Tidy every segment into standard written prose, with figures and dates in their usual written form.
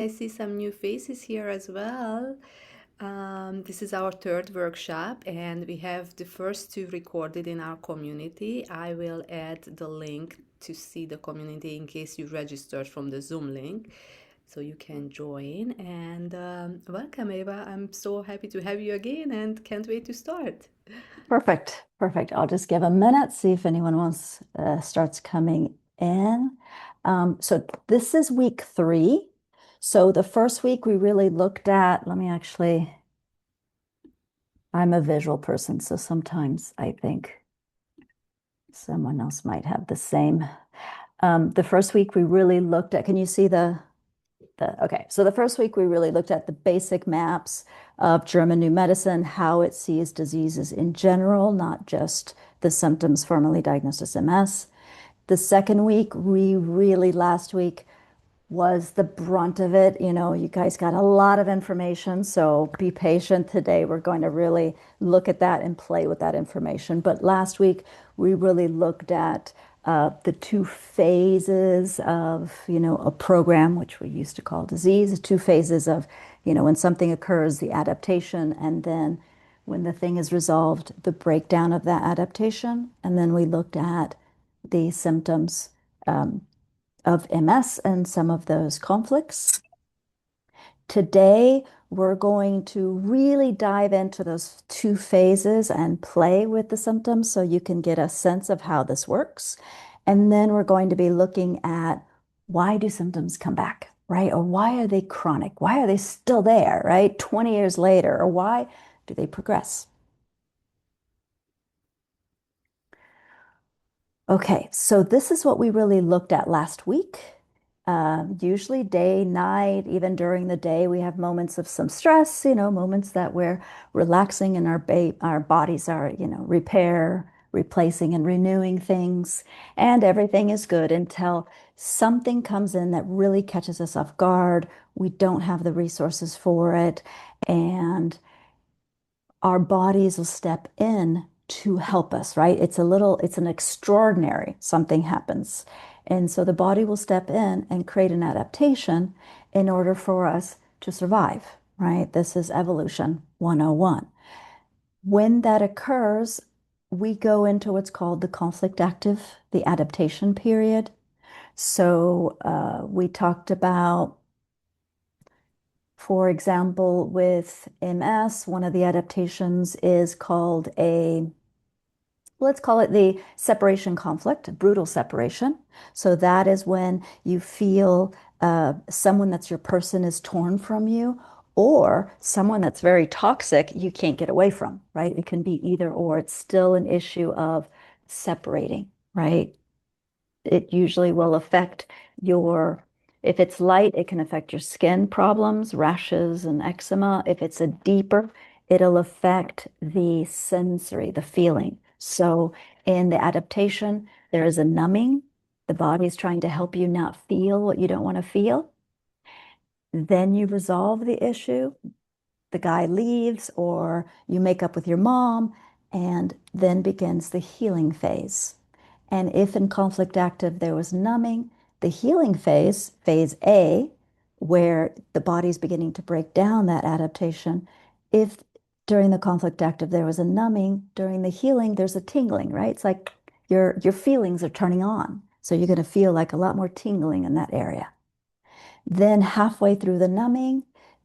I see some new faces here as well. This is our third workshop, and we have the first two recorded in our community. I will add the link to see the community in case you registered from the Zoom link, so you can join. And welcome, Eva. I'm so happy to have you again and can't wait to start. Perfect. Perfect. I'll just give a minute, see if anyone wants starts coming in. So this is week 3. So the first week we really looked at, I'm a visual person, so sometimes I think someone else might have the same. The first week we really looked at, can you see okay, so the first week we really looked at the basic maps of German New Medicine, how it sees diseases in general, not just the symptoms formerly diagnosed as MS. The second week, last week was the brunt of it. You know, you guys got a lot of information, so be patient. Today, we're going to really look at that and play with that information. But last week, we really looked at the two phases of, a program, which we used to call disease, the two phases of, when something occurs, the adaptation, and then when the thing is resolved, the breakdown of that adaptation. And then we looked at the symptoms of MS and some of those conflicts. Today, we're going to really dive into those two phases and play with the symptoms so you can get a sense of how this works. And then we're going to be looking at why do symptoms come back, right? Or why are they chronic? Why are they still there, right? 20 years later, or why do they progress? Okay, so this is what we really looked at last week. Usually day, night, even during the day, we have moments of some stress, moments that we're relaxing and our bodies are, replacing and renewing things, and everything is good until something comes in that really catches us off guard. We don't have the resources for it, and our bodies will step in to help us, right? It's an extraordinary something happens. And so the body will step in and create an adaptation in order for us to survive, right? This is evolution 101. When that occurs, we go into what's called the conflict active, the adaptation period. So we talked about, for example, with MS, one of the adaptations is called let's call it the separation conflict, brutal separation. So that is when you feel someone that's your person is torn from you, or someone that's very toxic you can't get away from, right? It can be either or. It's still an issue of separating, right? It usually will affect if it's light, it can affect your skin problems, rashes, and eczema. If it's a deeper, it'll affect the sensory, the feeling. So in the adaptation, there is a numbing. The body's trying to help you not feel what you don't want to feel. Then you resolve the issue. The guy leaves, or you make up with your mom, and then begins the healing phase. And if in conflict active there was numbing, the healing phase, phase A, where the body's beginning to break down that adaptation, if during the conflict active there was a numbing, during the healing there's a tingling, right? It's like your feelings are turning on. So you're going to feel like a lot more tingling in that area. Then halfway through the numbing,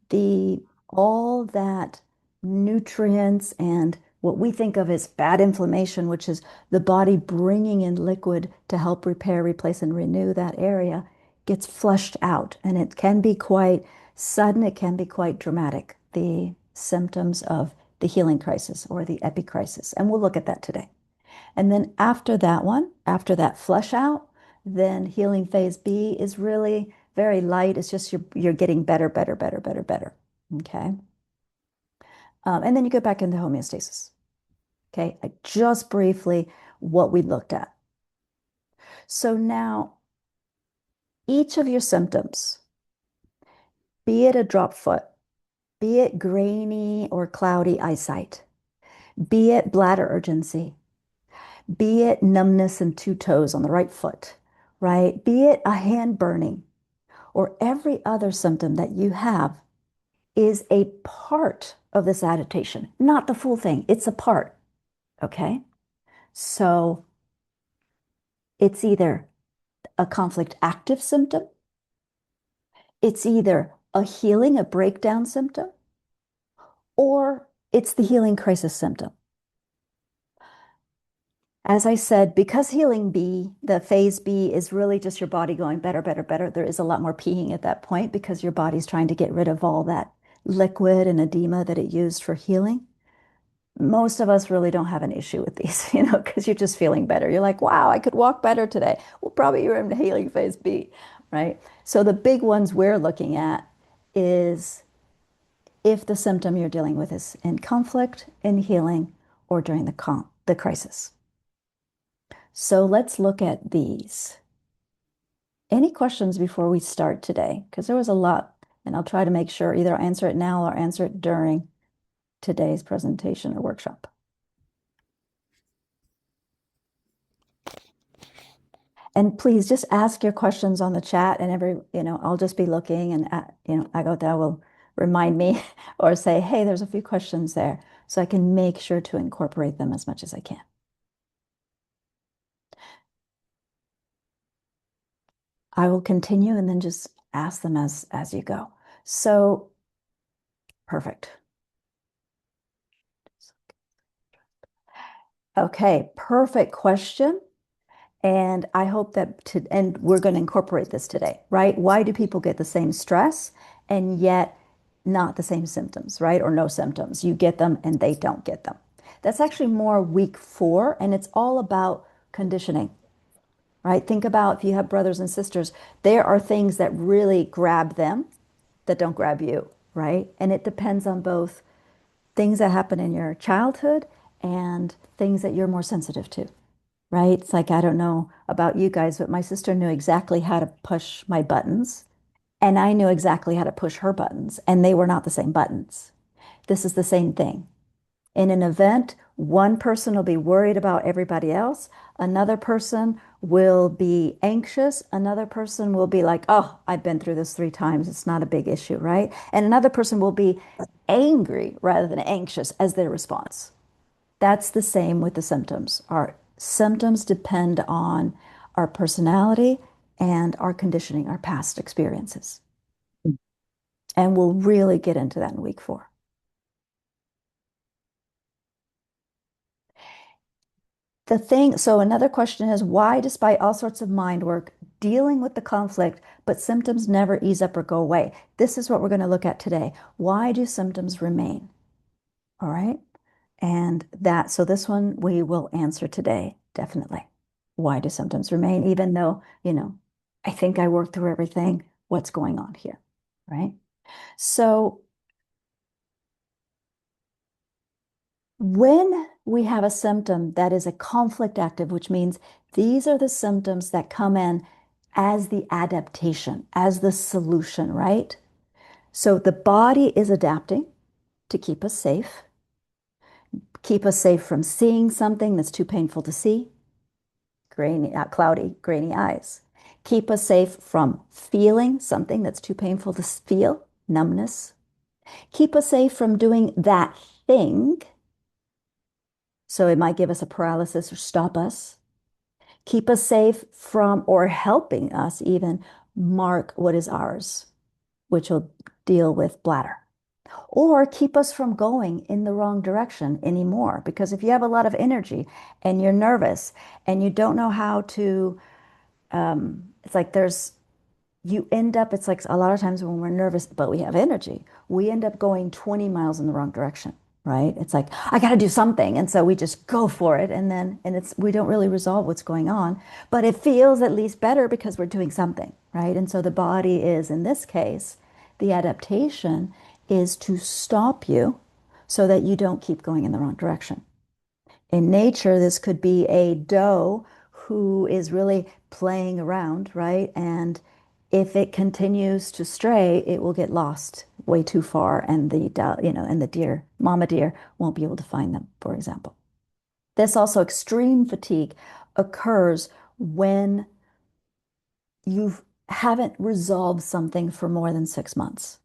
the all that nutrients and what we think of as bad inflammation, which is the body bringing in liquid to help repair, replace, and renew that area, gets flushed out. And it can be quite sudden, it can be quite dramatic, the symptoms of the healing crisis or the epicrisis. And we'll look at that today. And then after that one, after that flush out, then healing phase B is really very light. It's just you're getting better, better, better, better, better. Okay. And then you go back into homeostasis. Okay. Just briefly what we looked at. So now each of your symptoms, be it a drop foot, be it grainy or cloudy eyesight, be it bladder urgency, be it numbness in two toes on the right foot, right? Be it a hand burning, or every other symptom that you have is a part of this adaptation, not the full thing. It's a part. Okay. So it's either a conflict active symptom, it's either a healing, a breakdown symptom, or it's the healing crisis symptom. As I said, because healing B, the phase B, is really just your body going better, better, better, there is a lot more peeing at that point because your body's trying to get rid of all that liquid and edema that it used for healing. Most of us really don't have an issue with these, because you're just feeling better. You're like, wow, I could walk better today. Well, probably you're in healing phase B, right? So the big ones we're looking at is if the symptom you're dealing with is in conflict, in healing, or during the crisis. So let's look at these. Any questions before we start today? Because there was a lot, and I'll try to make sure either I'll answer it now or answer it during today's presentation or workshop. And please just ask your questions on the chat and I'll just be looking and, Agota will remind me or say, hey, there's a few questions there. So I can make sure to incorporate them as much as I can. I will continue and then just ask them as you go. So perfect. Okay, perfect question. And I hope and we're going to incorporate this today, right? Why do people get the same stress and yet not the same symptoms, right? Or no symptoms. You get them and they don't get them. That's actually more week 4, and it's all about conditioning, right? Think about if you have brothers and sisters, there are things that really grab them that don't grab you, right? And it depends on both things that happen in your childhood and things that you're more sensitive to, right? It's like, I don't know about you guys, but my sister knew exactly how to push my buttons, and I knew exactly how to push her buttons, and they were not the same buttons. This is the same thing. In an event, one person will be worried about everybody else. Another person will be anxious. Another person will be like, oh, I've been through this 3 times. It's not a big issue, right? And another person will be angry rather than anxious as their response. That's the same with the symptoms. Our symptoms depend on our personality and our conditioning, our past experiences. And we'll really get into that in week 4. So another question is why, despite all sorts of mind work, dealing with the conflict, but symptoms never ease up or go away? This is what we're going to look at today. Why do symptoms remain? All right. So this one we will answer today, definitely. Why do symptoms remain, even though, I think I worked through everything, what's going on here, right? So when we have a symptom that is a conflict active, which means these are the symptoms that come in as the adaptation, as the solution, right? So the body is adapting to keep us safe from seeing something that's too painful to see, cloudy, grainy eyes. Keep us safe from feeling something that's too painful to feel, numbness. Keep us safe from doing that thing. So it might give us a paralysis or stop us. Keep us safe from or helping us even mark what is ours, which will deal with bladder. Or keep us from going in the wrong direction anymore. Because if you have a lot of energy and you're nervous and you don't know how to, it's like it's like a lot of times when we're nervous, but we have energy, we end up going 20 miles in the wrong direction, right? It's like, I got to do something. And so we just go for it. We don't really resolve what's going on, but it feels at least better because we're doing something, right? And so the body is, in this case, the adaptation is to stop you so that you don't keep going in the wrong direction. In nature, this could be a doe who is really playing around, right? And if it continues to stray, it will get lost way too far, and the deer, mama deer, won't be able to find them, for example. This also extreme fatigue occurs when haven't resolved something for more than 6 months.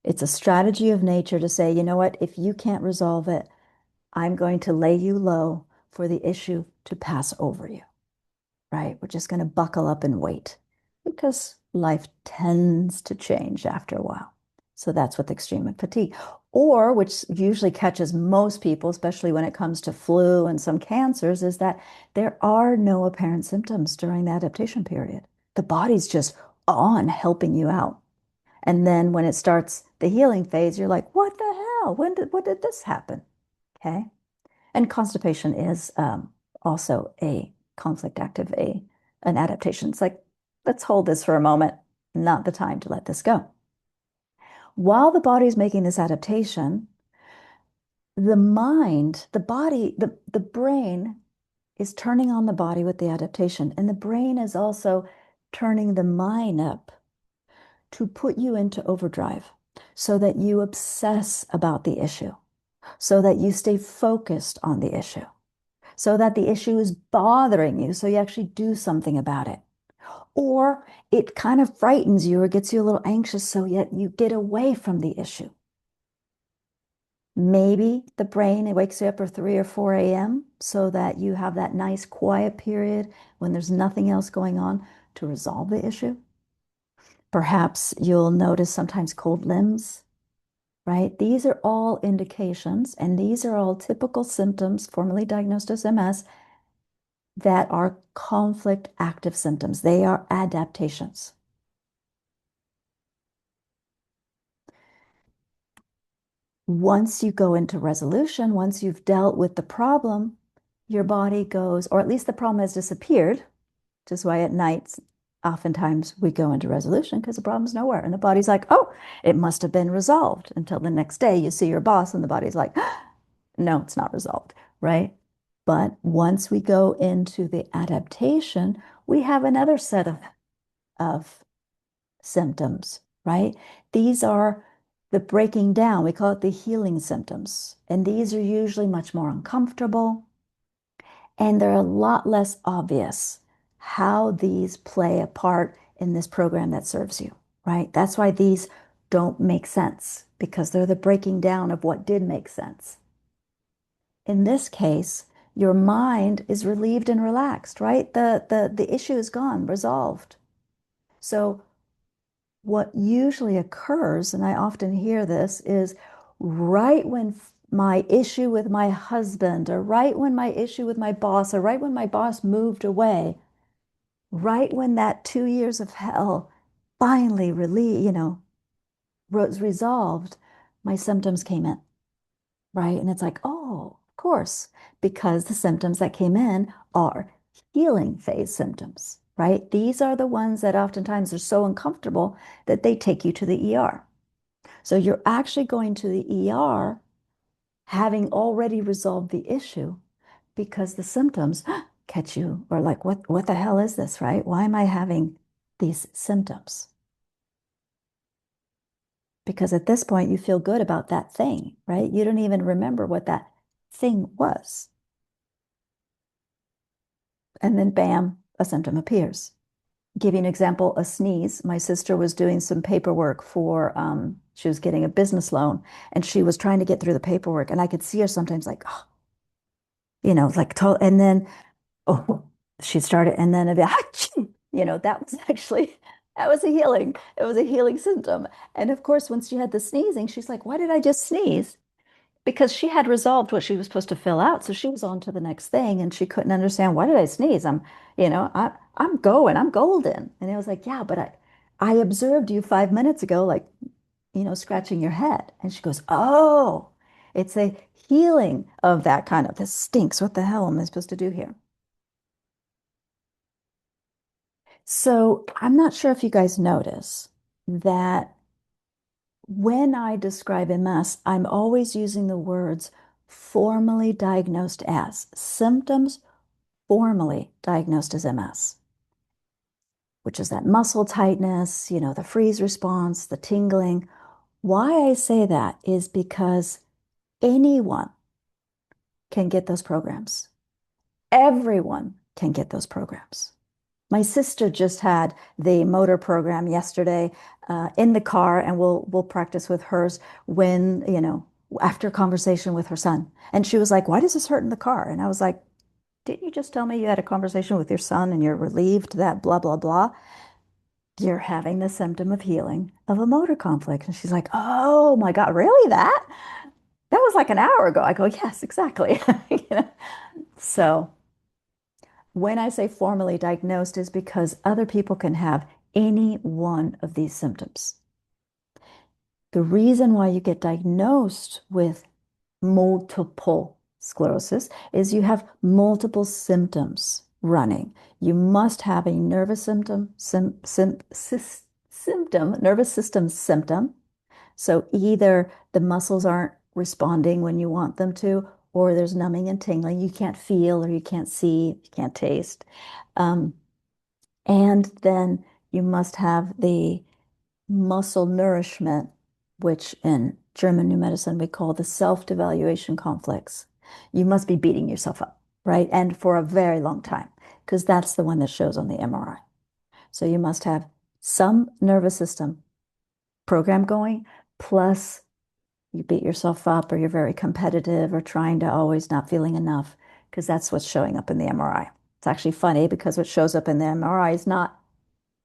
It's a strategy of nature to say, you know what, if you can't resolve it, I'm going to lay you low for the issue to pass over you, right? We're just going to buckle up and wait because life tends to change after a while. So that's with extreme fatigue. Or, which usually catches most people, especially when it comes to flu and some cancers, is that there are no apparent symptoms during the adaptation period. The body's just on helping you out. And then when it starts the healing phase, you're like, what the hell? What did this happen? Okay. And constipation is also a conflict active, an adaptation. It's like, let's hold this for a moment, not the time to let this go. While the body's making this adaptation, the mind, the body, the brain is turning on the body with the adaptation. And the brain is also turning the mind up to put you into overdrive so that you obsess about the issue, so that you stay focused on the issue, so that the issue is bothering you, so you actually do something about it. Or it kind of frightens you or gets you a little anxious, so yet you get away from the issue. Maybe the brain, it wakes you up at 3 or 4 a.m. so that you have that nice quiet period when there's nothing else going on to resolve the issue. Perhaps you'll notice sometimes cold limbs, right? These are all indications, and these are all typical symptoms, formerly diagnosed as MS, that are conflict active symptoms. They are adaptations. Once you go into resolution, once you've dealt with the problem, your body goes, or at least the problem has disappeared, which is why at night, oftentimes we go into resolution because the problem's nowhere. And the body's like, oh, it must have been resolved until the next day you see your boss and the body's like, no, it's not resolved, right? But once we go into the adaptation, we have another set of symptoms, right? These are the breaking down. We call it the healing symptoms. And these are usually much more uncomfortable and they're a lot less obvious how these play a part in this program that serves you, right? That's why these don't make sense because they're the breaking down of what did make sense. In this case, your mind is relieved and relaxed, right? The issue is gone, resolved. So what usually occurs, and I often hear this, is right when my issue with my husband, or right when my issue with my boss, or right when my boss moved away, right when that 2 years of hell finally was resolved, my symptoms came in, right? And it's like, oh, of course, because the symptoms that came in are healing phase symptoms, right? These are the ones that oftentimes are so uncomfortable that they take you to the ER. So you're actually going to the ER having already resolved the issue because the symptoms catch you or like, what the hell is this, right? Why am I having these symptoms? Because at this point, you feel good about that thing, right? You don't even remember what that thing was. And then bam, a symptom appears. Give you an example, a sneeze. My sister was doing some paperwork for, she was getting a business loan and she was trying to get through the paperwork. And I could see her sometimes like, oh, like, and then, oh, she started, and then it'd be, that was actually, that was a healing. It was a healing symptom. And of course, once she had the sneezing, she's like, why did I just sneeze? Because she had resolved what she was supposed to fill out. So she was on to the next thing and she couldn't understand, why did I sneeze? I'm going, I'm golden. And I was like, yeah, but I observed you 5 minutes ago, like, scratching your head. And she goes, oh, it's a healing of that kind of, this stinks. What the hell am I supposed to do here? So I'm not sure if you guys notice that when I describe MS, I'm always using the words formally diagnosed as, symptoms formally diagnosed as MS, which is that muscle tightness, the freeze response, the tingling. Why I say that is because anyone can get those programs. Everyone can get those programs. My sister just had the motor program yesterday in the car, and we'll practice with hers when, after a conversation with her son. And she was like, "Why does this hurt in the car?" And I was like, "Didn't you just tell me you had a conversation with your son and you're relieved that blah, blah, blah? You're having the symptom of healing of a motor conflict." And she's like, "Oh my God, really that? That was like an hour ago." I go, "Yes, exactly." You know? So when I say formally diagnosed is because other people can have any one of these symptoms. The reason why you get diagnosed with multiple sclerosis is you have multiple symptoms running. You must have a nervous nervous system symptom. So either the muscles aren't responding when you want them to, or there's numbing and tingling. You can't feel or you can't see, you can't taste. Um, and then you must have the muscle nourishment, which in German New Medicine we call the self-devaluation complex. You must be beating yourself up, right? And for a very long time, because that's the one that shows on the MRI. So you must have some nervous system program going, plus you beat yourself up or you're very competitive or trying to always not feeling enough, because that's what's showing up in the MRI. It's actually funny because what shows up in the MRI is not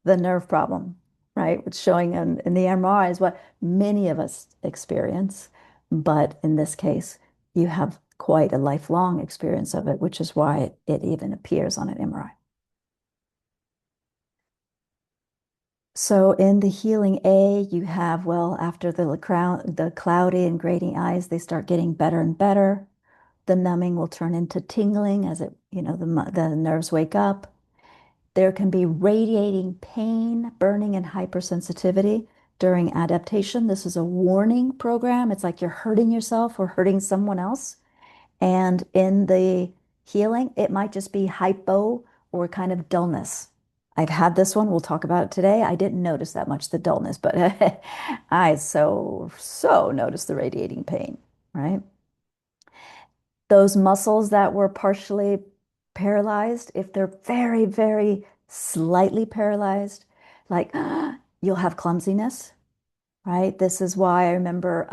the nerve problem, right? What's showing in the MRI is what many of us experience. But in this case, you have quite a lifelong experience of it, which is why it even appears on an MRI. So in the healing A, you have, well, after the cloudy and grating eyes, they start getting better and better. The numbing will turn into tingling as the nerves wake up. There can be radiating pain, burning, and hypersensitivity during adaptation. This is a warning program. It's like you're hurting yourself or hurting someone else. And in the healing, it might just be hypo or kind of dullness. I've had this one. We'll talk about it today. I didn't notice that much the dullness, but I so noticed the radiating pain, right? Those muscles that were partially paralyzed, if they're very, very slightly paralyzed, like you'll have clumsiness, right? This is why I remember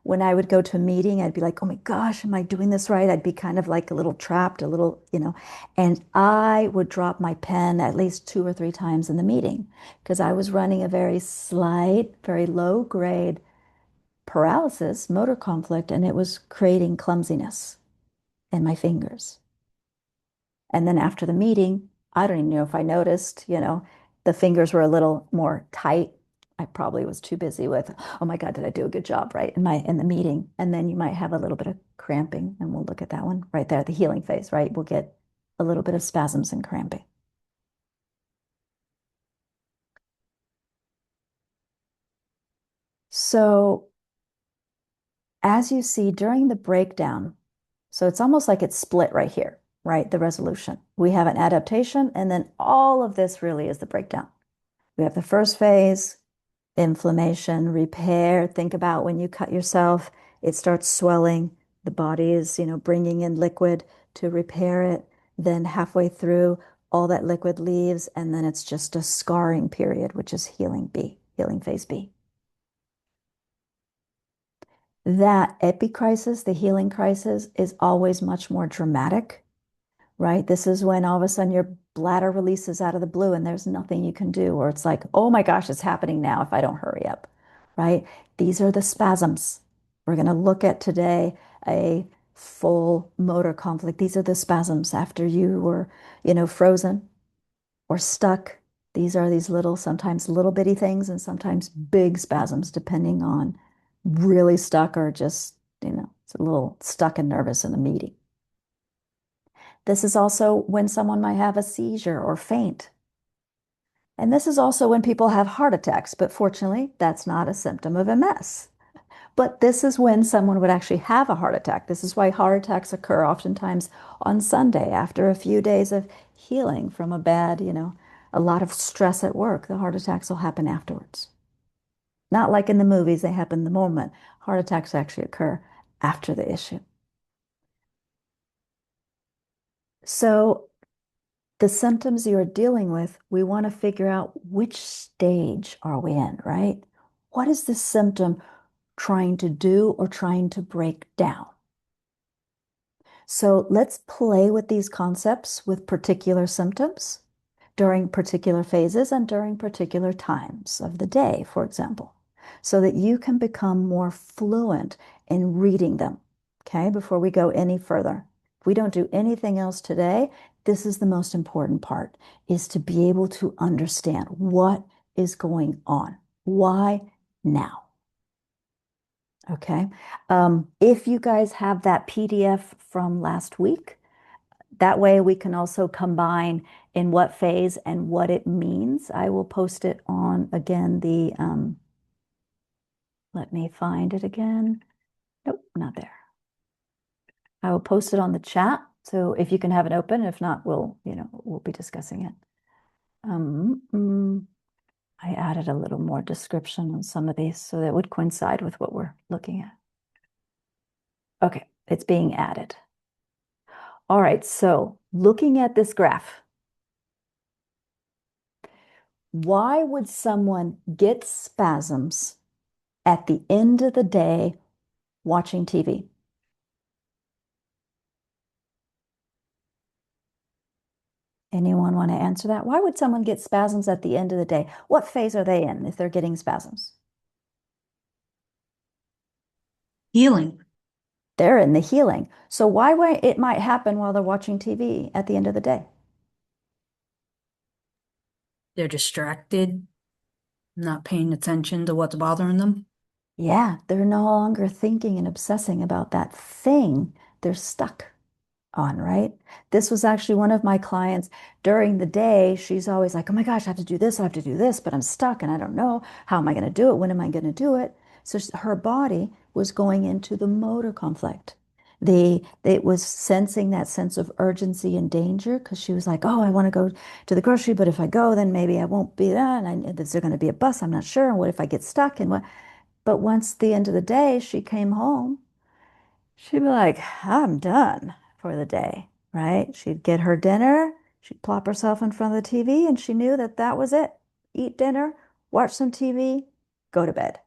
when I would go to a meeting, I'd be like, "Oh my gosh, am I doing this right?" I'd be kind of like a little trapped, a little, and I would drop my pen at least 2 or 3 times in the meeting because I was running a very slight, very low grade paralysis, motor conflict, and it was creating clumsiness in my fingers. And then after the meeting, I don't even know if I noticed, the fingers were a little more tight. I probably was too busy with, "Oh my God, did I do a good job?" Right in the meeting. And then you might have a little bit of cramping, and we'll look at that one right there, the healing phase, right? We'll get a little bit of spasms and cramping. So as you see during the breakdown, so it's almost like it's split right here, right? The resolution. We have an adaptation, and then all of this really is the breakdown. We have the first phase, inflammation, repair. Think about when you cut yourself, it starts swelling. The body is, bringing in liquid to repair it. Then halfway through, all that liquid leaves, and then it's just a scarring period, which is healing B, healing phase B. That epicrisis, the healing crisis, is always much more dramatic, right? This is when all of a sudden your bladder releases out of the blue and there's nothing you can do, or it's like, "Oh my gosh, it's happening now if I don't hurry up," right? These are the spasms. We're going to look at today a full motor conflict. These are the spasms after you were, frozen or stuck. These are these little, sometimes little bitty things and sometimes big spasms, depending on really stuck or just, it's a little stuck and nervous in the meeting. This is also when someone might have a seizure or faint. And this is also when people have heart attacks, but fortunately, that's not a symptom of MS. But this is when someone would actually have a heart attack. This is why heart attacks occur oftentimes on Sunday after a few days of healing from a lot of stress at work. The heart attacks will happen afterwards. Not like in the movies, they happen in the moment. Heart attacks actually occur after the issue. So The symptoms you're dealing with, we want to figure out which stage are we in, right? What is this symptom trying to do or trying to break down? So let's play with these concepts with particular symptoms during particular phases and during particular times of the day, for example, so that you can become more fluent in reading them. Okay, before we go any further. If we don't do anything else today, this is the most important part, is to be able to understand what is going on. Why now? Okay. If you guys have that PDF from last week, that way we can also combine in what phase and what it means. I will post it on again let me find it again. Nope, not there. I will post it on the chat. So if you can have it open, if not, we'll be discussing it. I added a little more description on some of these so that would coincide with what we're looking at. Okay, it's being added. All right, so looking at this graph, why would someone get spasms at the end of the day watching TV? Anyone want to answer that? Why would someone get spasms at the end of the day? What phase are they in if they're getting spasms? Healing. They're in the healing. So why would it might happen while they're watching TV at the end of the day? They're distracted, not paying attention to what's bothering them. Yeah, they're no longer thinking and obsessing about that thing they're stuck on, right? This was actually one of my clients during the day. She's always like, oh my gosh, I have to do this, I have to do this, but I'm stuck and I don't know. How am I going to do it? When am I going to do it? So her body was going into the motor conflict. It was sensing that sense of urgency and danger because she was like, oh, I want to go to the grocery, but if I go, then maybe I won't be there. And is there going to be a bus? I'm not sure. And what if I get stuck? And what? But once the end of the day, she came home. She'd be like, I'm done for the day, right? She'd get her dinner, she'd plop herself in front of the TV, and she knew that that was it. Eat dinner, watch some TV, go to bed,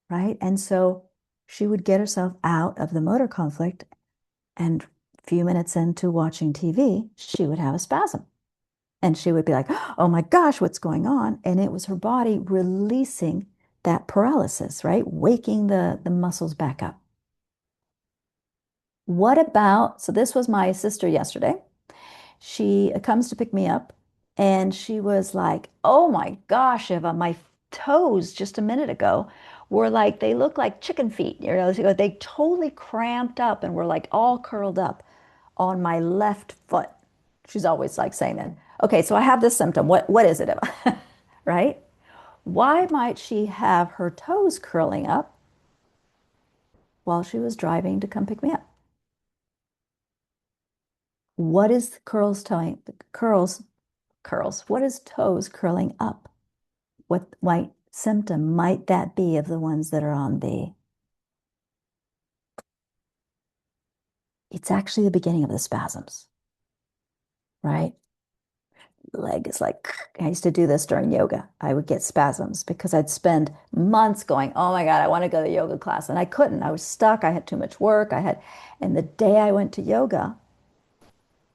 right? And so she would get herself out of the motor conflict, and a few minutes into watching TV, she would have a spasm. And she would be like, oh my gosh, what's going on? And it was her body releasing that paralysis, right? Waking the muscles back up. What about, so this was my sister yesterday. She comes to pick me up and she was like, oh my gosh, Eva, my toes just a minute ago were like, they look like chicken feet. You know, they totally cramped up and were like all curled up on my left foot. She's always like saying that. Okay, so I have this symptom. What is it, Eva? Right? Why might she have her toes curling up while she was driving to come pick me up? What is curls telling curls? What is toes curling up? What white symptom might that be of the ones that are on the? It's actually the beginning of the spasms, right? The leg is like, I used to do this during yoga. I would get spasms because I'd spend months going, oh my God, I want to go to yoga class. And I couldn't. I was stuck. I had too much work. And the day I went to yoga,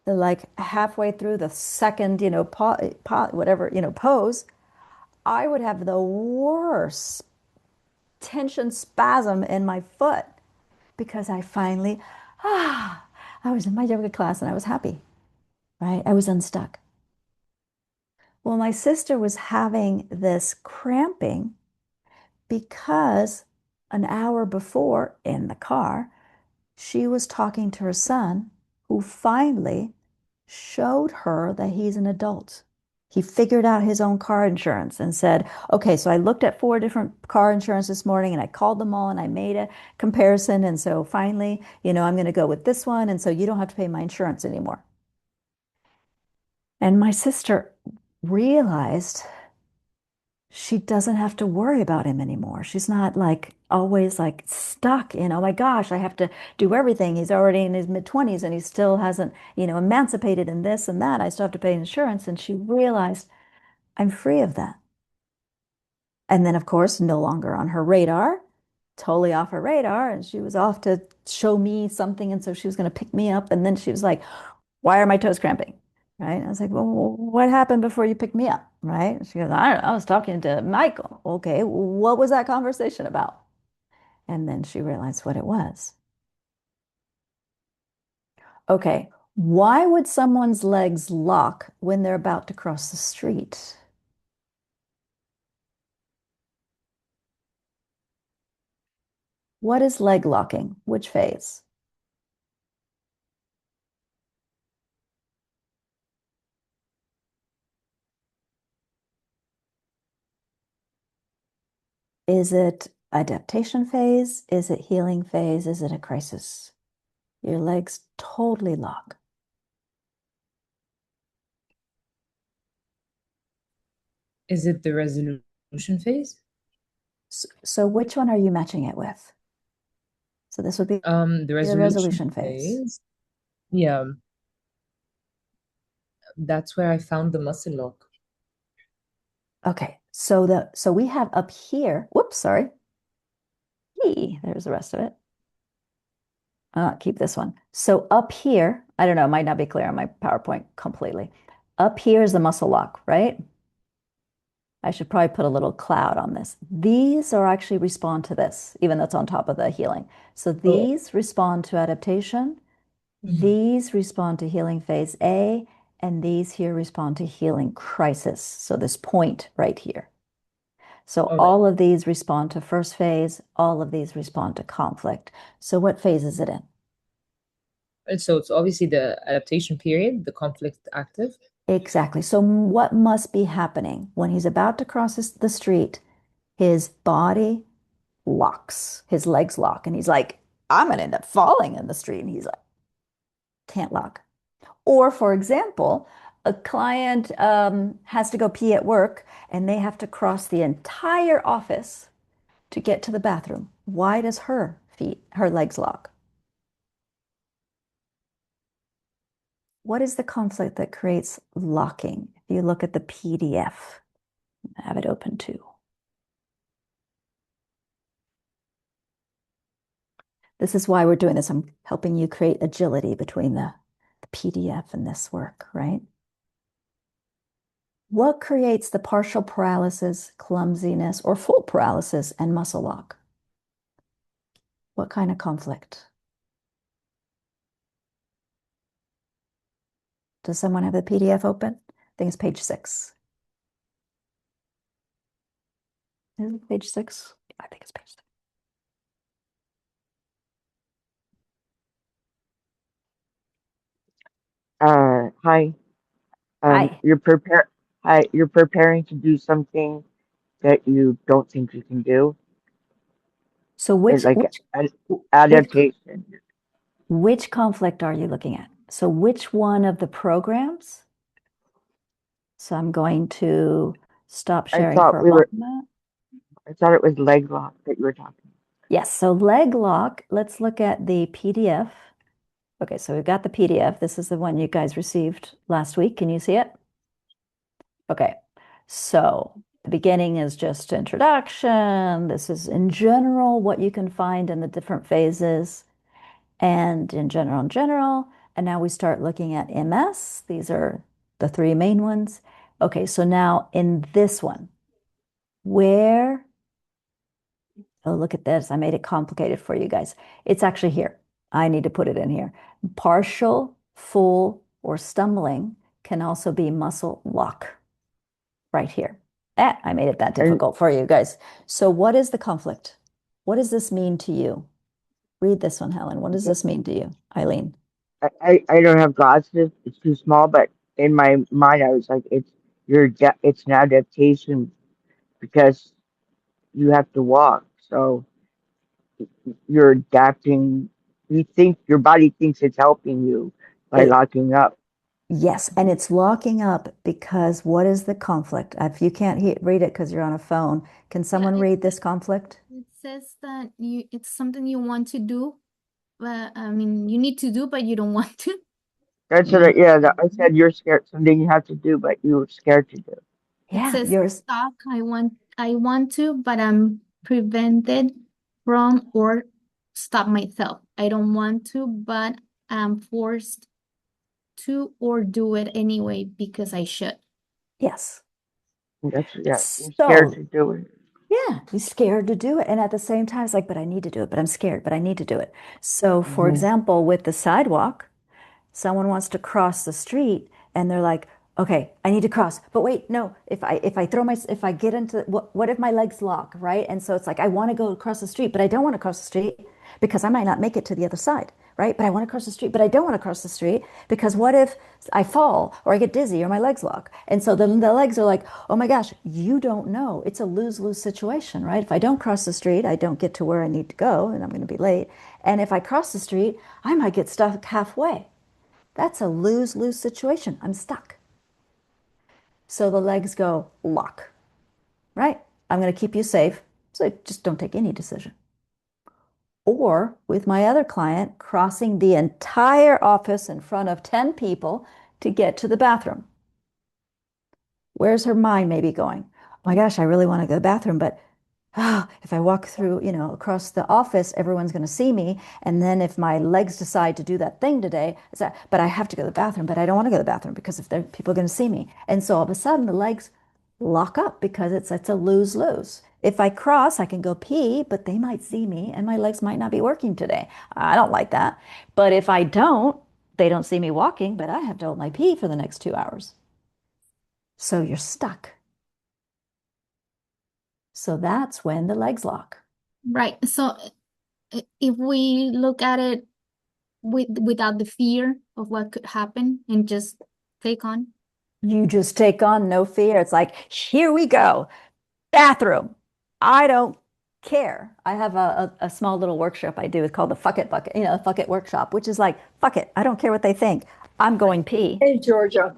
like halfway through the second, whatever, pose, I would have the worst tension spasm in my foot because I was in my yoga class and I was happy, right? I was unstuck. Well, my sister was having this cramping because an hour before in the car, she was talking to her son, who finally showed her that he's an adult. He figured out his own car insurance and said, okay, so I looked at 4 different car insurance this morning and I called them all and I made a comparison. And so finally, I'm going to go with this one. And so you don't have to pay my insurance anymore. And my sister realized she doesn't have to worry about him anymore. She's not like always like stuck in, oh my gosh, I have to do everything. He's already in his mid-20s and he still hasn't, emancipated in this and that. I still have to pay insurance. And she realized I'm free of that. And then, of course, no longer on her radar, totally off her radar. And she was off to show me something. And so she was going to pick me up. And then she was like, why are my toes cramping? Right. And I was like, well, what happened before you picked me up? Right. And she goes, I don't know. I was talking to Michael. Okay. What was that conversation about? And then she realized what it was. Okay. Why would someone's legs lock when they're about to cross the street? What is leg locking? Which phase? Is it adaptation phase? Is it healing phase? Is it a crisis? Your legs totally lock. Is it the resolution phase? So which one are you matching it with? So this would be The the resolution resolution phase. phase. Yeah, that's where I found the muscle lock. Okay, so we have up here, whoops, sorry. There's the rest of it. Keep this one. So up here, I don't know, it might not be clear on my PowerPoint completely. Up here is the muscle lock, right? I should probably put a little cloud on this. These are actually respond to this, even though it's on top of the healing. So these respond to adaptation. These respond to healing phase A, and these here respond to healing crisis. So this point right here. So All right. all of these respond to first phase, all of these respond to conflict. So what phase is it in? And so it's obviously the adaptation period, the conflict active. Exactly. So what must be happening when he's about to cross the street? His body locks, his legs lock, and he's like, I'm going to end up falling in the street. And he's like, can't lock. Or, for example, a client has to go pee at work and they have to cross the entire office to get to the bathroom. Why does her legs lock? What is the conflict that creates locking? If you look at the PDF, I have it open too. This is why we're doing this. I'm helping you create agility between the PDF and this work, right? What creates the partial paralysis, clumsiness, or full paralysis and muscle lock? What kind of conflict? Does someone have the PDF open? I think it's page 6. Is it page 6? I think it's page 6. Hi. Hi. You're preparing to do something that you don't think you can do. So It's like which adaptation. which conflict are you looking at? So which one of the programs? So I'm going to stop I sharing thought for a we were. moment. I thought it was leg lock that you were talking. Yes, so leg lock, let's look at the PDF. Okay, so we've got the PDF. This is the one you guys received last week. Can you see it? Okay, so the beginning is just introduction. This is in general what you can find in the different phases and in general. And now we start looking at MS. These are the 3 main ones. Okay, so now in this one, where, oh, look at this. I made it complicated for you guys. It's actually here. I need to put it in here. Partial, full, or stumbling can also be muscle lock right here. I made it that And difficult for you guys. So what is the conflict? What does this mean to you? Read this one, Helen. What does this mean to you, Eileen? I don't have glasses. It's too small. But in my mind, I was like, it's an adaptation because you have to walk. So you're adapting. You think your body thinks it's helping you by It, locking up. yes, and it's locking up because what is the conflict? If you can't read it because you're on a phone, can someone read this conflict? It's says that it's something you want to do, but I mean you need to do, but you don't want to. That's what yeah, I said you're scared, something you have to do, but you were scared to do. It Yeah, says you're stop. I want to, but I'm prevented from or stop myself. I don't want to, but I'm forced to or do it anyway because I should. yes. That's yeah, you're scared So to do it. yeah, you're scared to do it. And at the same time, it's like, but I need to do it, but I'm scared, but I need to do it. So, for Hmm. example, with the sidewalk, someone wants to cross the street and they're like, okay, I need to cross. But wait, no, if I get into what if my legs lock, right? And so it's like I want to go across the street, but I don't want to cross the street because I might not make it to the other side, right? But I want to cross the street, but I don't want to cross the street because what if I fall or I get dizzy or my legs lock? And so then the legs are like, oh my gosh, you don't know. It's a lose-lose situation, right? If I don't cross the street, I don't get to where I need to go and I'm going to be late. And if I cross the street, I might get stuck halfway. That's a lose-lose situation. I'm stuck. So the legs go lock, right? I'm going to keep you safe. So just don't take any decision. Or with my other client, crossing the entire office in front of 10 people to get to the bathroom. Where's her mind maybe going? Oh my gosh, I really want to go to the bathroom, but if I walk through, across the office, everyone's going to see me. And then if my legs decide to do that thing today, but I have to go to the bathroom, but I don't want to go to the bathroom because if people are going to see me. And so all of a sudden the legs lock up because it's a lose-lose. If I cross, I can go pee, but they might see me and my legs might not be working today. I don't like that. But if I don't, they don't see me walking, but I have to hold my pee for the next 2 hours. So you're stuck. So that's when the legs lock. Right. So if we look at it without the fear of what could happen and just take on. You just take on no fear. It's like, here we go. Bathroom. I don't care. I have a small little workshop I do. It's called the fuck it bucket, fuck it workshop, which is like, fuck it. I don't care what they think. I'm going pee. Hey, Georgia,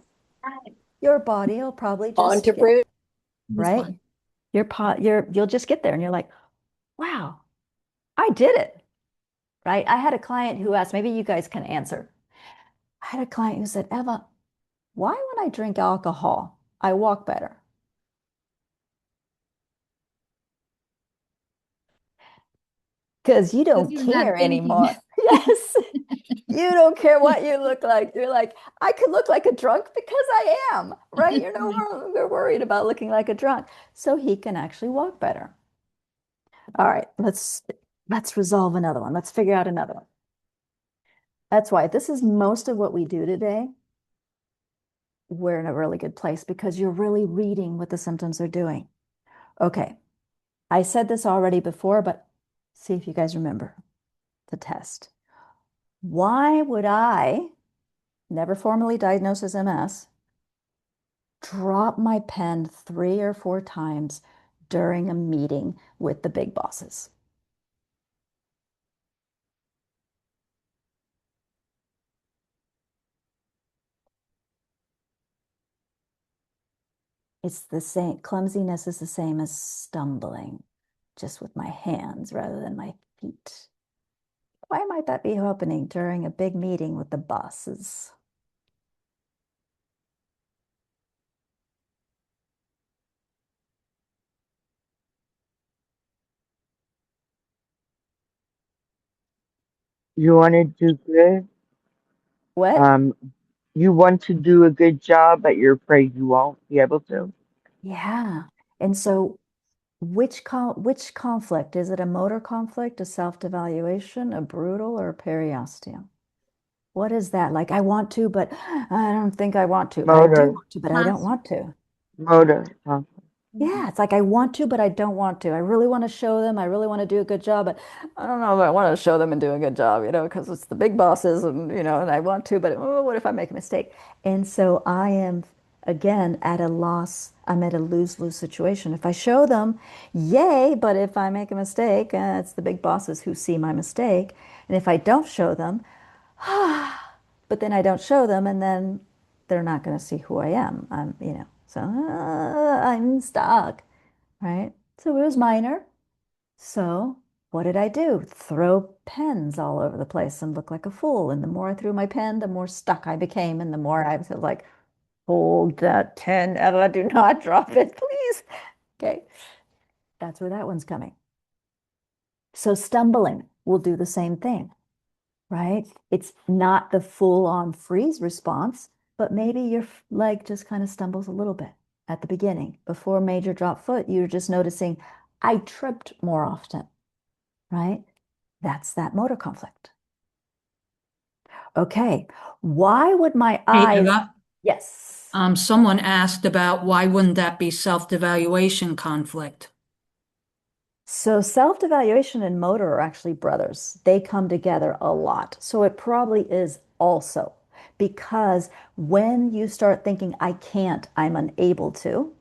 Your body will probably on just to fruit. This right? one. You'll just get there and you're like, wow, I did it. Right? I had a client who asked, maybe you guys can answer. I had a client who said, Eva, why when I drink alcohol, I walk better? Because you Because don't you're not care thinking. anymore. Yes. You don't care what you look like. You're like, I could look like a drunk because I am, right? You're no longer worried about looking like a drunk. So he can actually walk better. All right, let's resolve another one. Let's figure out another one. That's why this is most of what we do today. We're in a really good place because you're really reading what the symptoms are doing. Okay, I said this already before, but see if you guys remember the test. Why would I, never formally diagnosed as MS, drop my pen 3 or 4 times during a meeting with the big bosses? It's the same, clumsiness is the same as stumbling, just with my hands rather than my feet. Why might that be happening during a big meeting with the bosses? You want to do good. What? Um, you want to do a good job, but you're afraid you won't be able to. Yeah. And so which conflict? Is it a motor conflict, a self-devaluation, a brutal, or a periosteum? What is that? Like, I want to, but I don't think I want to, but I do Motor, want to, but I don't want to. motor. Yeah, it's like I want to, but I don't want to. I really want to show them. I really want to do a good job, but I don't know if I want to show them and do a good job, because it's the big bosses and I want to, but oh, what if I make a mistake? And so I am again at a loss. I'm at a lose-lose situation. If I show them, yay, but if I make a mistake, it's the big bosses who see my mistake. And if I don't show them, but then I don't show them, and then they're not going to see who I am. So I'm stuck, right? So it was minor. So what did I do? Throw pens all over the place and look like a fool. And the more I threw my pen, the more stuck I became. And the more I was like, hold that pen, Ella, do not drop it, please. Okay, that's where that one's coming. So stumbling will do the same thing, right? It's not the full-on freeze response, but maybe your leg just kind of stumbles a little bit at the beginning. Before major drop foot, you're just noticing I tripped more often, right? That's that motor conflict. Okay, why would my Hey, eyes? Eva, Yes. someone asked about why wouldn't that be self-devaluation conflict? So self-devaluation and motor are actually brothers. They come together a lot. So it probably is also because when you start thinking, I can't, I'm unable to,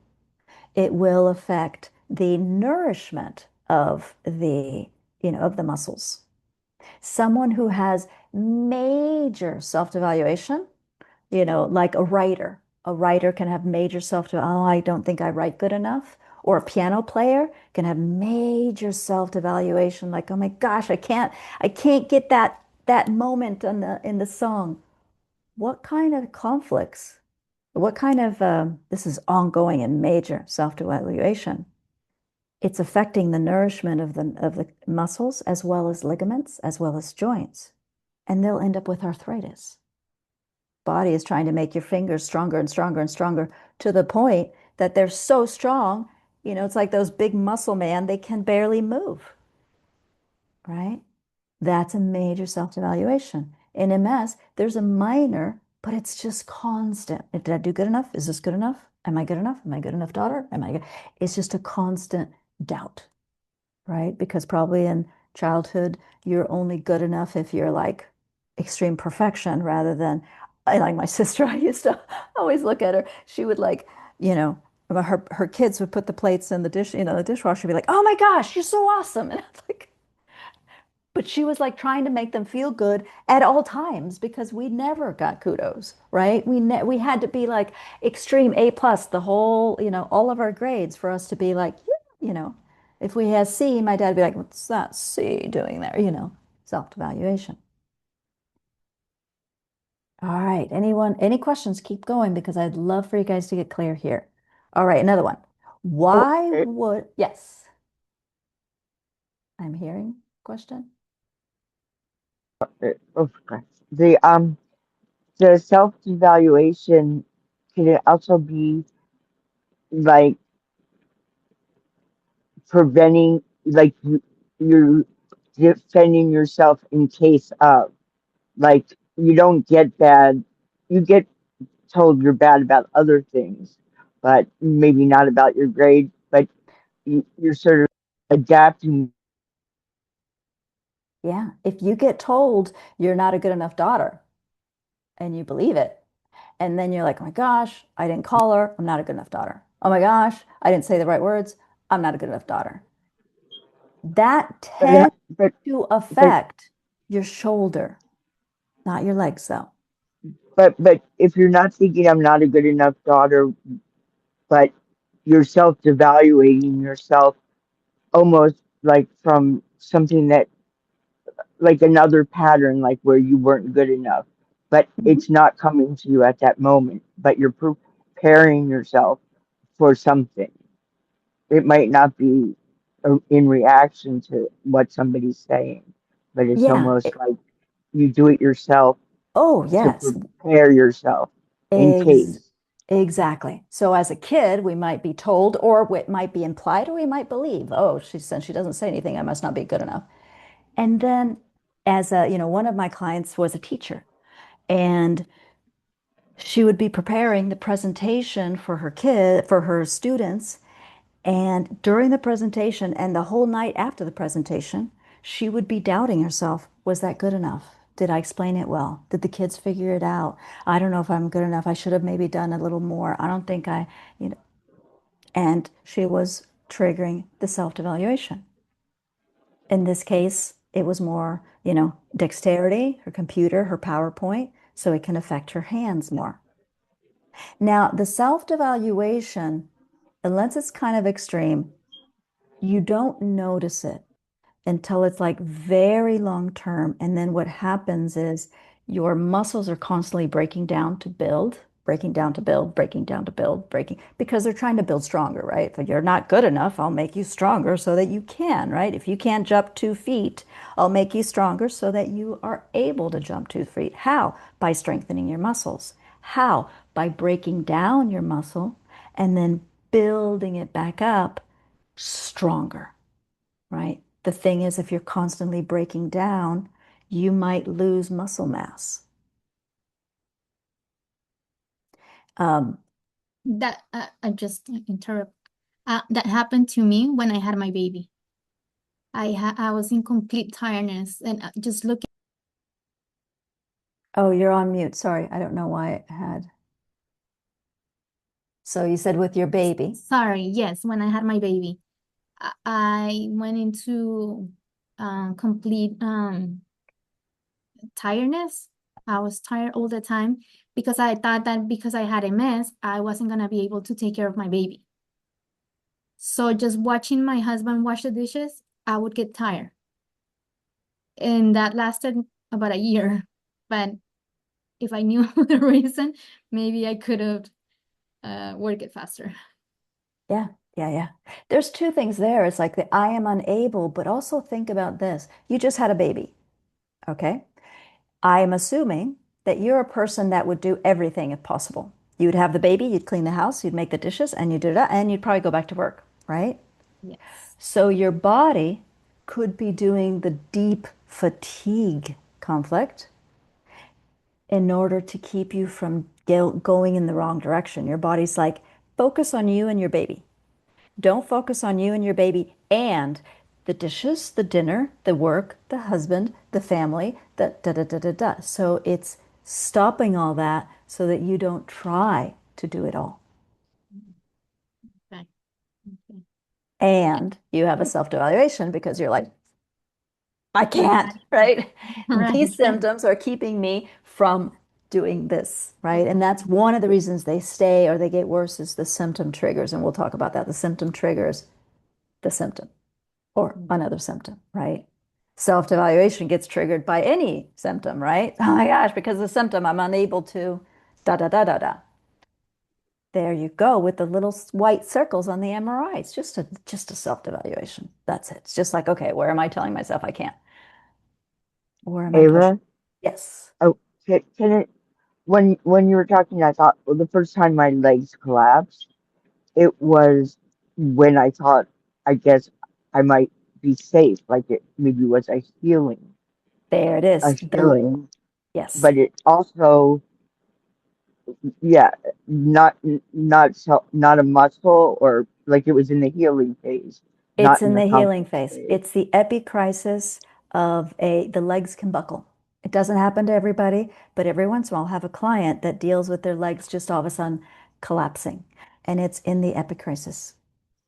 it will affect the nourishment of of the muscles. Someone who has major self-devaluation, like a writer can have major self-devaluation. Oh, I don't think I write good enough. Or a piano player can have major self-devaluation, like, oh my gosh, I can't get that moment in the song. What kind of conflicts? What kind of this is ongoing and major self-devaluation. It's affecting the nourishment of the muscles as well as ligaments, as well as joints. And they'll end up with arthritis. Body is trying to make your fingers stronger and stronger and stronger to the point that they're so strong, it's like those big muscle man, they can barely move, right? That's a major self-evaluation. In MS, there's a minor, but it's just constant. Did I do good enough? Is this good enough? Am I good enough? Am I good enough, daughter? Am I good? It's just a constant doubt, right? Because probably in childhood, you're only good enough if you're like extreme perfection rather than, I like my sister, I used to always look at her. She would like, her kids would put the plates in the dishwasher, be like, oh my gosh, you're so awesome. And I was like, but she was like trying to make them feel good at all times because we never got kudos, right? We had to be like extreme A plus the whole, all of our grades for us to be like, yeah, if we had C, my dad would be like, what's that C doing there? Self-evaluation. All right, any questions? Keep going because I'd love for you guys to get clear here. All right, another one. Why Oh, would, yes, I'm hearing question. oh, God. The self-evaluation, can it also be like preventing, like you're defending yourself in case of, like you don't get bad, you get told you're bad about other things, but maybe not about your grade, but you're sort of adapting. Yeah, if you get told you're not a good enough daughter and you believe it, and then you're like, oh my gosh, I didn't call her, I'm not a good enough daughter. Oh my gosh, I didn't say the right words, I'm not a good enough daughter. That But tends to but affect your shoulder, not your legs, though. but if you're not thinking I'm not a good enough daughter, but you're self-devaluating yourself almost like from something that, like another pattern, like where you weren't good enough, but Mhm. it's not coming to you at that moment, but you're preparing yourself for something. It might not be in reaction to what somebody's saying, but it's Yeah. almost like you do it yourself Oh, to yes. prepare yourself in Ex case. exactly. So as a kid, we might be told, or it might be implied, or we might believe, oh, since she doesn't say anything, I must not be good enough. And then one of my clients was a teacher, and she would be preparing the presentation for her students. And during the presentation and the whole night after the presentation, she would be doubting herself. Was that good enough? Did I explain it well? Did the kids figure it out? I don't know if I'm good enough. I should have maybe done a little more. I don't think you know, and she was triggering the self-evaluation. In this case, it was more, dexterity, her computer, her PowerPoint, so it can affect her hands more. Now, the self-devaluation, unless it's kind of extreme, you don't notice it until it's like very long term. And then what happens is your muscles are constantly breaking down to build, breaking down to build, breaking down to build, breaking, because they're trying to build stronger, right? If you're not good enough, I'll make you stronger so that you can, right? If you can't jump 2 feet, I'll make you stronger so that you are able to jump 2 feet. How? By strengthening your muscles. How? By breaking down your muscle and then building it back up stronger, right? The thing is, if you're constantly breaking down, you might lose muscle mass. That I just interrupt. That happened to me when I had my baby. I was in complete tiredness and just looking. Oh, you're on mute. Sorry, I don't know why it had. So you said with your baby. Sorry, yes, when I had my baby, I went into complete tiredness. I was tired all the time because I thought that because I had MS, I wasn't gonna be able to take care of my baby. So just watching my husband wash the dishes, I would get tired. And that lasted about a year. But if I knew the reason, maybe I could have worked it faster. Yeah, yeah, yeah. There's two things there. It's like the I am unable, but also think about this. You just had a baby, okay? I am assuming that you're a person that would do everything if possible. You would have the baby, you'd clean the house, you'd make the dishes, and you'd do that, and you'd probably go back to work, right? Yes. So your body could be doing the deep fatigue conflict in order to keep you from going in the wrong direction. Your body's like, focus on you and your baby. Don't focus on you and your baby and the dishes, the dinner, the work, the husband, the family, the da da da da da. So it's stopping all that so that you don't try to do it all. Okay. Okay. And you have a self-evaluation because you're like, I can't, right? Right. These symptoms are keeping me from doing this, right? And that's one of the reasons they stay or they get worse is the symptom triggers. And we'll talk about that. The symptom triggers the symptom or another symptom, right? Self-evaluation gets triggered by any symptom, right? Oh my gosh, because of the symptom, I'm unable to da da da da da. There you go with the little white circles on the MRI. It's just a self-evaluation. That's it. It's just like, okay, where am I telling myself I can't? Where am I pushing? Ava, Yes. oh, can it, when you were talking, I thought, well, the first time my legs collapsed, it was when I thought, I guess I might be safe, like it maybe was There it is. a healing, Yes. but it also, yeah, not a muscle or like it was in the healing phase, It's not in in the the healing conflict phase. phase. It's the epicrisis of the legs can buckle. It doesn't happen to everybody, but every once in a while I'll have a client that deals with their legs just all of a sudden collapsing. And it's in the epicrisis.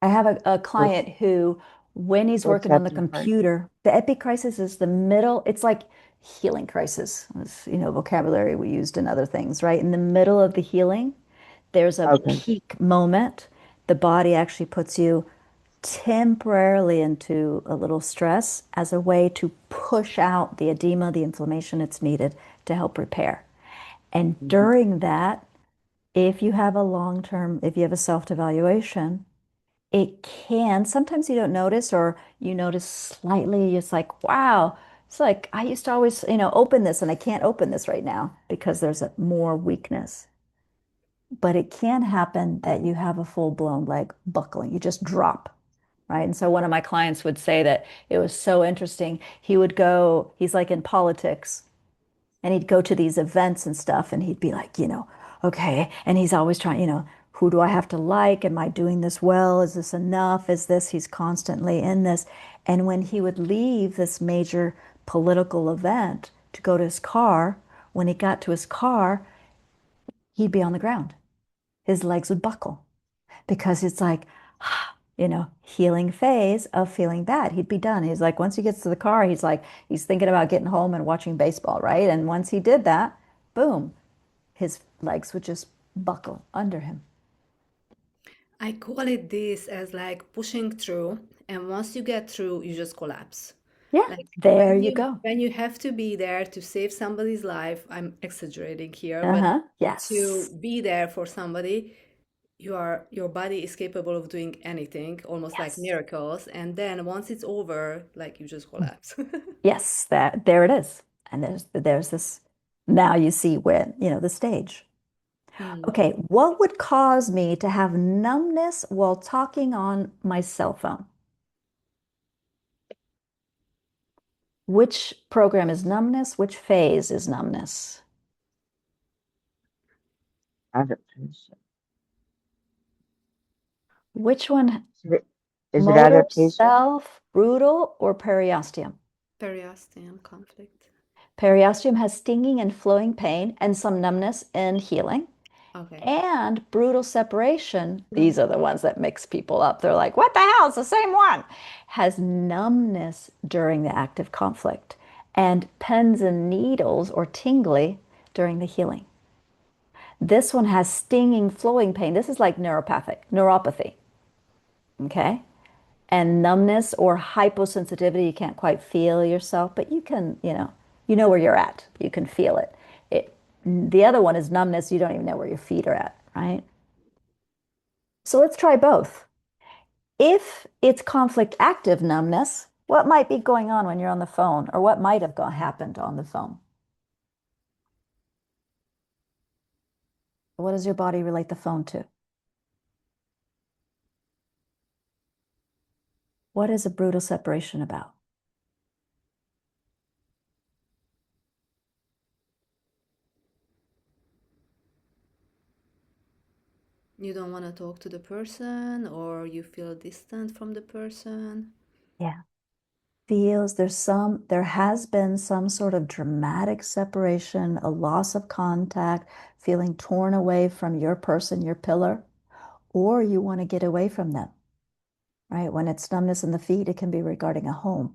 I have a What's client who, when he's what's working on the epicrisis? computer, the epicrisis is the middle, it's like healing crisis, it's, vocabulary we used in other things, right? In the middle of the healing, there's a Okay. peak moment. The body actually puts you temporarily into a little stress as a way to push out the edema, the inflammation it's needed to help repair. And Mhm. during that, if you have a long-term, if you have a self-evaluation, it can, sometimes you don't notice or you notice slightly, it's like, wow, it's like I used to always, open this and I can't open this right now because there's more weakness. But it can happen that you have a full-blown leg buckling. You just drop, right? And so one of my clients would say that it was so interesting. He would go, he's like in politics, and he'd go to these events and stuff, and he'd be like, okay. And he's always trying, who do I have to like? Am I doing this well? Is this enough? Is this? He's constantly in this. And when he would leave this major political event to go to his car, when he got to his car, he'd be on the ground. His legs would buckle because it's like, healing phase of feeling bad. He'd be done. He's like, once he gets to the car, he's like, he's thinking about getting home and watching baseball, right? And once he did that, boom, his legs would just buckle under him. I call it this as like pushing through And once you get through, you just collapse. Yeah, Like there you go. when you have to be there to save somebody's life, I'm exaggerating here, but Uh-huh. to Yes. be there for somebody, your body is capable of doing anything, almost like Yes. miracles. And then once it's over, like you just collapse. Yes, that there it is. And there's this, now you see when, the stage. Hmm. Okay, what would cause me to have numbness while talking on my cell phone? Which program is numbness? Which phase is numbness? Adaptation. Which one? Is it Motor, adaptation? self, brutal, or periosteum? Periosteum conflict. Periosteum has stinging and flowing pain and some numbness and healing. Okay. And brutal separation, these are the ones that mix people up. They're like, what the hell? It's the same one. Has numbness during the active conflict and pins and needles or tingly during the healing. This one has stinging, flowing pain. This is like neuropathy. Okay. And numbness or hyposensitivity, you can't quite feel yourself, but you can, you know where you're at. You can feel it. The other one is numbness. You don't even know where your feet are at, right? So let's try both. If it's conflict active numbness, what might be going on when you're on the phone, or what might have happened on the phone? What does your body relate the phone to? What is a brutal separation about? You don't want to talk to the person, or you feel distant from the person. Yeah. There has been some sort of dramatic separation, a loss of contact, feeling torn away from your person, your pillar, or you want to get away from them, right? When it's numbness in the feet, it can be regarding a home.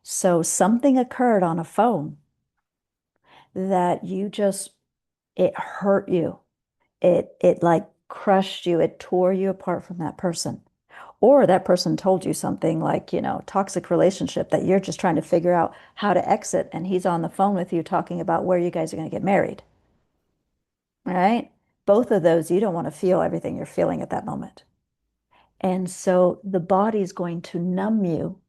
So something occurred on a phone that it hurt you. It like crushed you. It tore you apart from that person. Or that person told you something like, toxic relationship that you're just trying to figure out how to exit, and he's on the phone with you talking about where you guys are going to get married. Right? Both of those, you don't want to feel everything you're feeling at that moment. And so the body's going to numb you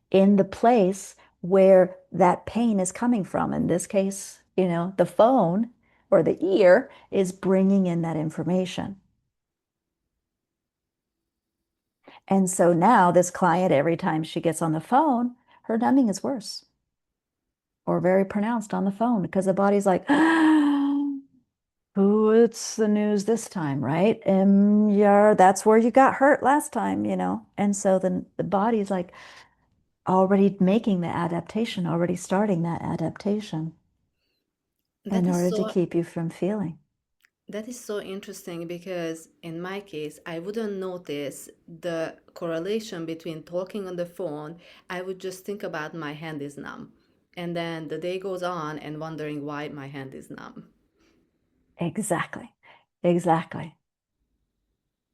in the place where that pain is coming from. In this case, the phone or the ear is bringing in that information. And so now this client, every time she gets on the phone, her numbing is worse or very pronounced on the phone because the body's like, what's the news this time, right? Yeah, that's where you got hurt last time, And so then the body's like already making the adaptation, already starting that adaptation That in is order to so keep you from feeling. That is so interesting because in my case, I wouldn't notice the correlation between talking on the phone. I would just think about my hand is numb. And then the day goes on and wondering why my hand is numb. Exactly. Exactly.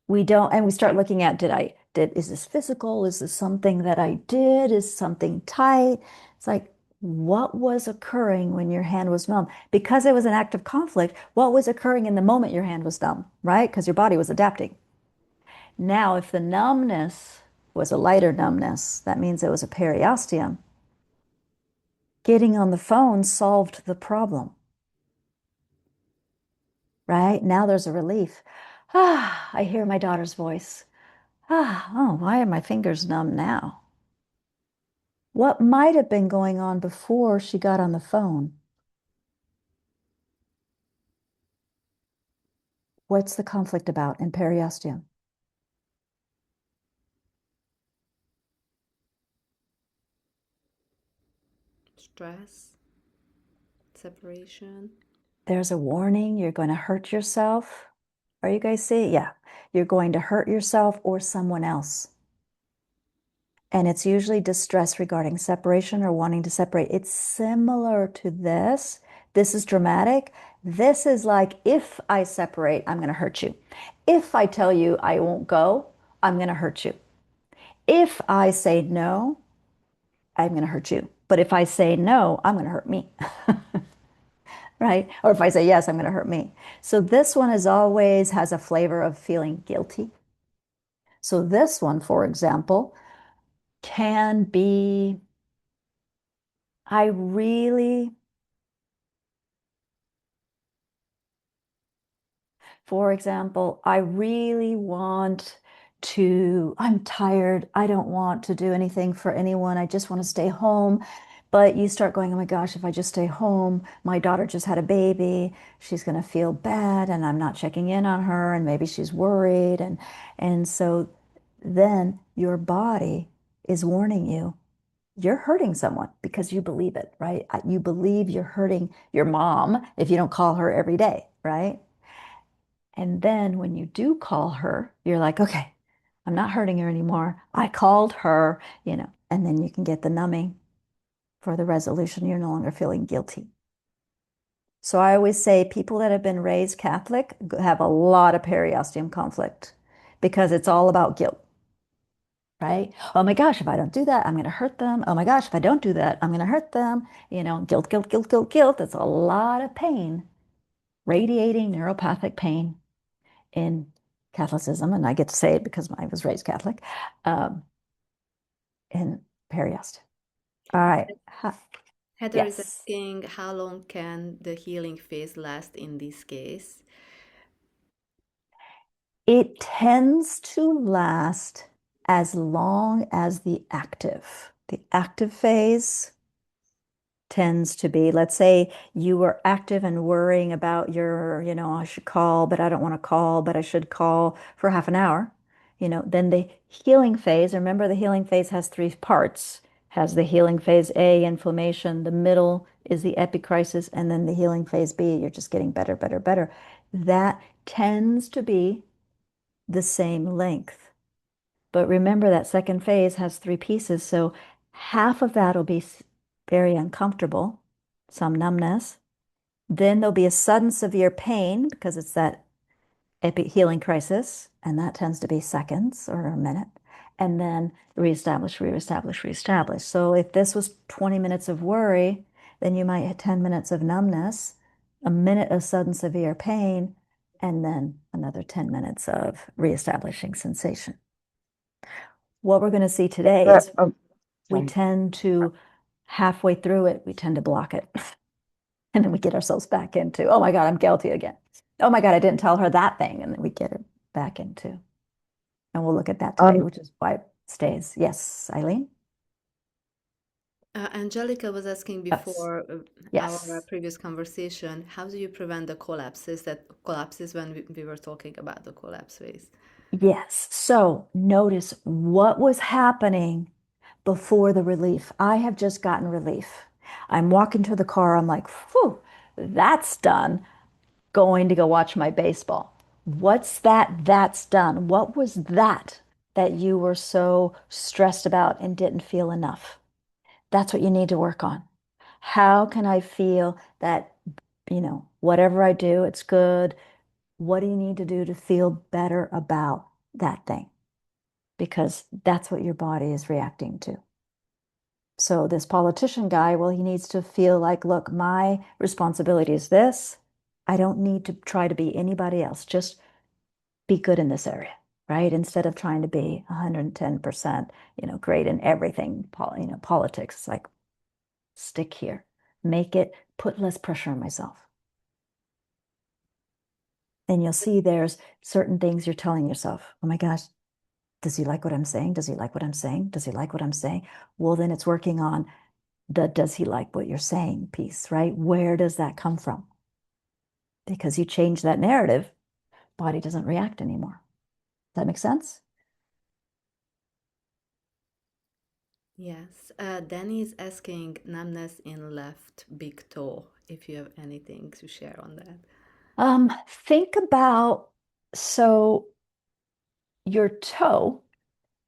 We don't, and we start looking at, is this physical? Is this something that I did? Is something tight? It's like, what was occurring when your hand was numb? Because it was an act of conflict, what was occurring in the moment your hand was numb, right? Because your body was adapting. Now, if the numbness was a lighter numbness, that means it was a periosteum. Getting on the phone solved the problem, right? Now there's a relief. Ah, I hear my daughter's voice. Ah, oh, why are my fingers numb now? What might have been going on before she got on the phone? What's the conflict about in periosteum? Stress, separation. There's a warning, you're going to hurt yourself. Are you guys seeing? Yeah, you're going to hurt yourself or someone else. And it's usually distress regarding separation or wanting to separate. It's similar to this. This is dramatic. This is like, if I separate, I'm going to hurt you. If I tell you I won't go, I'm going to hurt you. If I say no, I'm going to hurt you. But if I say no, I'm going to hurt me. Right? Or if I say yes, I'm going to hurt me. So this one is always has a flavor of feeling guilty. So this one, for example, can be, I really, for example, I really want to, I'm tired. I don't want to do anything for anyone. I just want to stay home. But you start going, oh my gosh, if I just stay home, my daughter just had a baby. She's going to feel bad and I'm not checking in on her and maybe she's worried. And so then your body is warning you you're hurting someone because you believe it, right? You believe you're hurting your mom if you don't call her every day, right? And then when you do call her, you're like, okay, I'm not hurting her anymore. I called her, and then you can get the numbing for the resolution. You're no longer feeling guilty. So I always say people that have been raised Catholic have a lot of periosteum conflict because it's all about guilt, right? Oh my gosh, if I don't do that, I'm going to hurt them. Oh my gosh, if I don't do that, I'm going to hurt them. Guilt, guilt, guilt, guilt, guilt. That's a lot of pain, radiating neuropathic pain in Catholicism, and I get to say it because I was raised Catholic, in periost. All right. Heather is Yes. asking how long can the healing phase last in this case? It tends to last as long as the active. The active phase tends to be, let's say you were active and worrying about I should call, but I don't want to call, but I should call for half an hour. Then the healing phase, remember the healing phase has three parts. Has the healing phase A, inflammation, the middle is the epicrisis, and then the healing phase B, you're just getting better, better, better. That tends to be the same length. But remember that second phase has three pieces, so half of that will be very uncomfortable, some numbness. Then there'll be a sudden severe pain because it's that healing crisis, and that tends to be seconds or a minute. And then reestablish, reestablish, reestablish. So if this was 20 minutes of worry, then you might have 10 minutes of numbness, a minute of sudden severe pain, and then another 10 minutes of reestablishing sensation. What we're going to see today is we Sorry. tend to, halfway through it, we tend to block it. And then we get ourselves back into, oh my God, I'm guilty again. Oh my God, I didn't tell her that thing. And then we get it back into. And we'll look at that today, which is why it stays. Yes, Eileen? Angelica was asking Yes. before Yes. our previous conversation, how do you prevent the collapses when we were talking about the collapse phase? Yes. So notice what was happening before the relief. I have just gotten relief. I'm walking to the car. I'm like, whew, that's done. Going to go watch my baseball. What's that? That's done. What was that that you were so stressed about and didn't feel enough? That's what you need to work on. How can I feel that, whatever I do, it's good? What do you need to do to feel better about that thing? Because that's what your body is reacting to. So this politician guy, well, he needs to feel like, look, my responsibility is this. I don't need to try to be anybody else. Just be good in this area, right? Instead of trying to be 110%, great in everything, politics. It's like, stick here, put less pressure on myself. And you'll see there's certain things you're telling yourself, oh my gosh, does he like what I'm saying? Does he like what I'm saying? Does he like what I'm saying? Well, then it's working on the does he like what you're saying piece, right? Where does that come from? Because you change that narrative, body doesn't react anymore. Does that make sense? Yes. Danny is asking numbness in left big toe, if you have anything to share on that. Think about, so your toe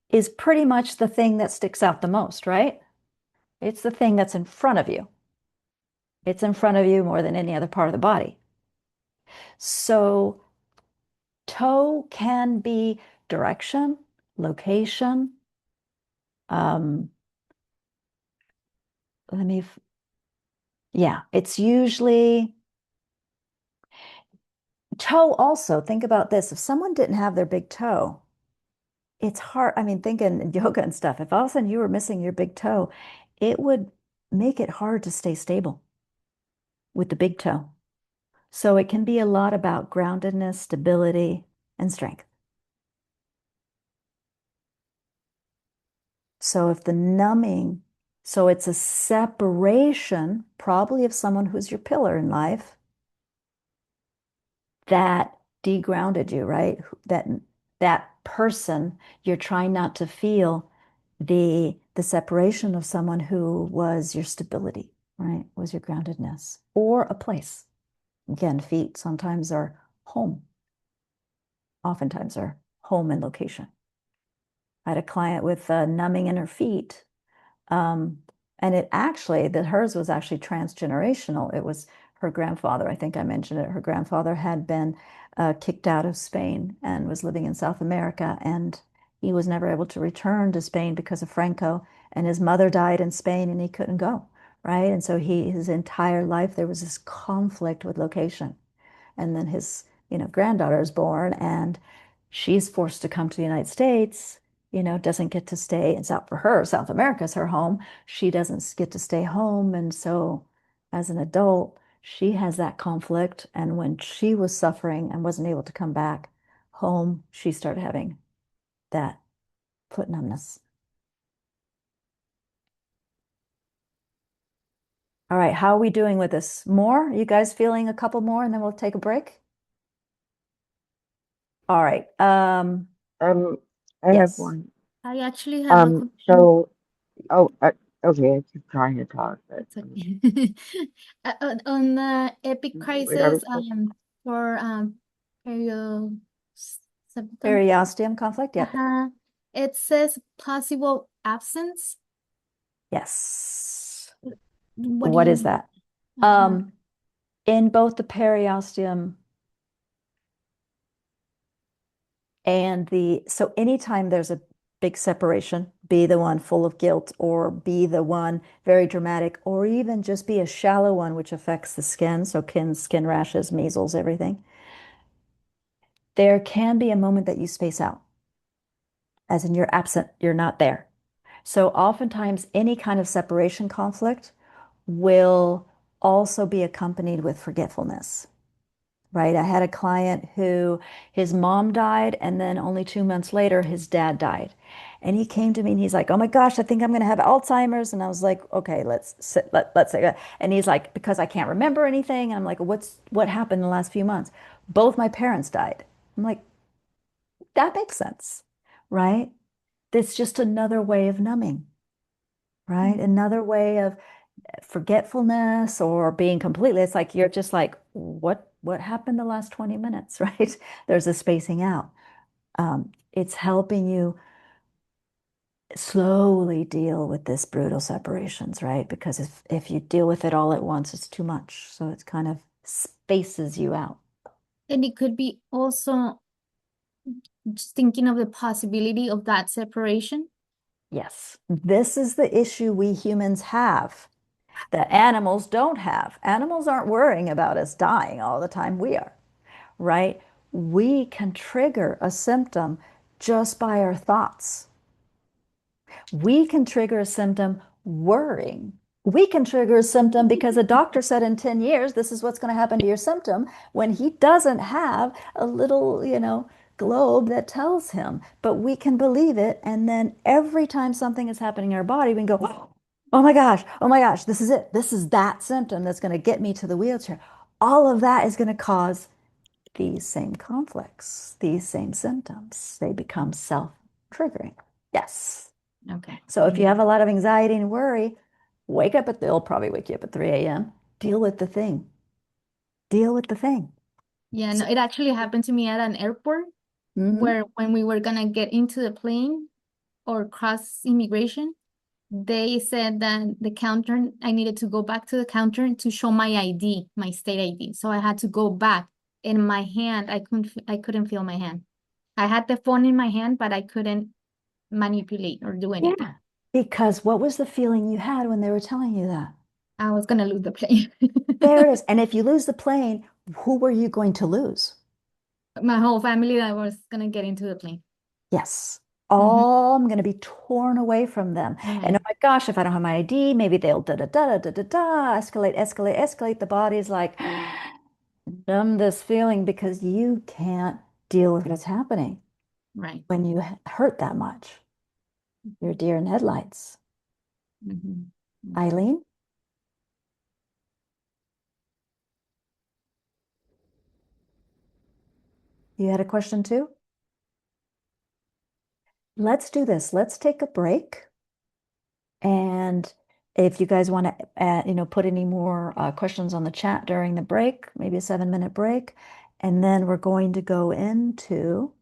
is pretty much the thing that sticks out the most, right? It's the thing that's in front of you. It's in front of you more than any other part of the body. So toe can be direction, location, Um, let me, yeah, it's usually toe also. Think about this. If someone didn't have their big toe, it's hard. I mean, thinking yoga and stuff, if all of a sudden you were missing your big toe, it would make it hard to stay stable with the big toe. So it can be a lot about groundedness, stability, and strength. So if the numbing, so it's a separation, probably of someone who's your pillar in life that degrounded you, right? That person, you're trying not to feel the separation of someone who was your stability, right? Was your groundedness, or a place. Again, feet sometimes are home, oftentimes are home and location. I had a client with numbing in her feet. And hers was actually transgenerational. It was her grandfather, I think I mentioned it. Her grandfather had been kicked out of Spain and was living in South America. And he was never able to return to Spain because of Franco. And his mother died in Spain and he couldn't go, right? And so his entire life, there was this conflict with location. And then his, granddaughter is born and she's forced to come to the United States, doesn't get to stay. It's out for her. South America is her home. She doesn't get to stay home. And so as an adult, she has that conflict. And when she was suffering and wasn't able to come back home, she started having that foot numbness. All right, how are we doing with this? More? You guys feeling a couple more and then we'll take a break? All right. I have Yes. one. I actually have a question. So, oh, okay, I keep trying to talk, but It's okay. On the epic wait, I was crisis, for period septum, Periosteum conflict? Yep. it says possible absence. Yes. What do What you is that? Uh-huh. In both the periosteum and so anytime there's a big separation, be the one full of guilt or be the one very dramatic, or even just be a shallow one, which affects the skin. So skin rashes, measles, everything. There can be a moment that you space out, as in you're absent, you're not there. So oftentimes any kind of separation conflict will also be accompanied with forgetfulness, right? I had a client who his mom died, and then only 2 months later, his dad died. And he came to me and he's like, "Oh my gosh, I think I'm going to have Alzheimer's." And I was like, "Okay, let's sit, let's say that." And he's like, "Because I can't remember anything." And I'm like, "What happened in the last few months?" "Both my parents died." I'm like, "That makes sense, right?" It's just another way of numbing, right? Another way of forgetfulness or being completely, it's like you're just like, what happened the last 20 minutes, right? There's a spacing out. It's helping you slowly deal with this brutal separations, right? Because if you deal with it all at once, it's too much. So it's kind of spaces you out. And it could be also just thinking of the possibility of that separation. Yes, this is the issue we humans have that animals don't have. Animals aren't worrying about us dying all the time. We are, right? We can trigger a symptom just by our thoughts. We can trigger a symptom worrying. We can trigger a symptom because a doctor said in 10 years, this is what's going to happen to your symptom, when he doesn't have a little, globe that tells him. But we can believe it. And then every time something is happening in our body, we can go, "Oh my gosh, this is it. This is that symptom that's going to get me to the wheelchair." All of that is going to cause these same conflicts, these same symptoms. They become self-triggering. Yes. Okay. So if you have a lot of anxiety and worry, they'll probably wake you up at 3 a.m. Deal with the thing. Deal with the thing. Yeah, no, it actually happened to me at an airport where when we were gonna get into the plane or cross immigration, they said that the counter, I needed to go back to the counter to show my ID, my state ID. So I had to go back. In my hand, I couldn't feel my hand. I had the phone in my hand, but I couldn't manipulate or do anything. Yeah. Because what was the feeling you had when they were telling you that? I was gonna lose the plane. There it is. And if you lose the plane, who were you going to lose? My whole family that was gonna get into the plane. Yes. Mhm. All I'm going to be torn away from them. And oh Right. my gosh, if I don't have my ID, maybe they'll da da da da da da da, escalate, escalate, escalate. The body's like, numb this feeling because you can't deal with what's happening Right. when you hurt that much. You're deer in headlights. Mhm. Eileen, you had a question too? Let's do this. Let's take a break. And if you guys want to, put any more questions on the chat during the break, maybe a 7-minute break, and then we're going to go into